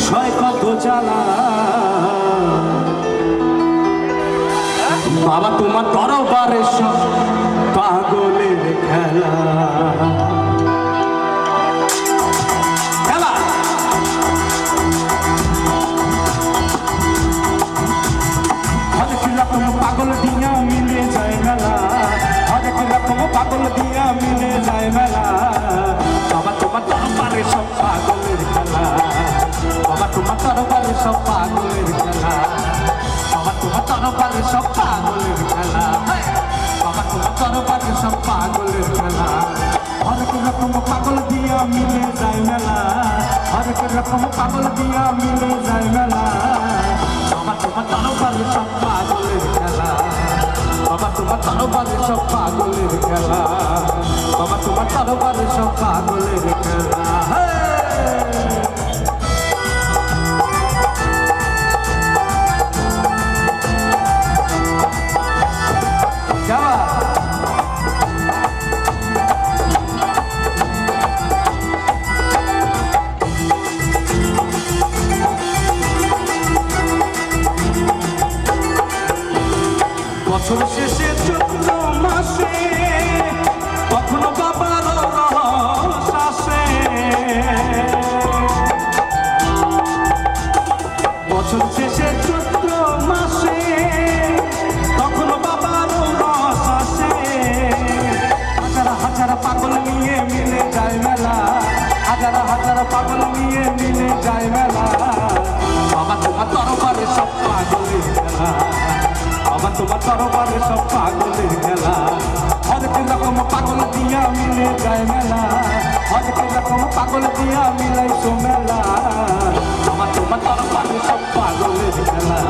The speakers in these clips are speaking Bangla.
সয় কত জ্বালা বাবা তোমার দরবারে সব পাগলের খেলা পাগল দিয়া মিলে যায় মেলা হরেক রকম পাগল দিয়া মিলে যায় মেলা বাবা তোমার দরবারে সব পাগলের খেলা বাবা তোমার দরবারে সব পাগলের খেলা বাবা তোমার দরবারে সব পাগলের খেলা বাবা তোমার দরবারে সব পাগলের খেলা হরেক রকম পাগল দিয়া মিলে যায় মেলা হরেক রকম পাগল দিয়া মিলে যায় মেলা বাবা তোমার দরবারে সব পাগলের খেলা বাবা তোমার দরবারে সব পাগলের খেলা বাবা তোমার দরবারে সব পাগলের খেলা বছর শেষে চৈত্র মাসে কখনো বাবার রস আসে বছর শেষে চৈত্র মাসে কখনো বাবার রস আসে হাজার হাজার পাগল নিয়ে মিলে যায় মেলা হাজার হাজার পাগল নিয়ে মিলে যায় মেলা বাবা তোমার দরবারে সব পাগলের খেলা বাবা তোমার দরবারে সব পাগলের খেলা হরেক রকম পাগল দিয়া মিলে যায় মেলা হরেক রকম পাগল দিয়া মিলাইছো মেলা বাবা তোমার দরবারে সব পাগলের খেলা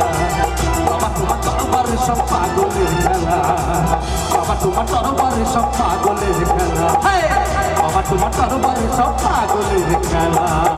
বাবা তোমার দরবারে সব পাগলের খেলা বাবা তোমার দরবারে সব পাগলের খেলা বাবা তোমার দরবারে সব পাগলের খেলা।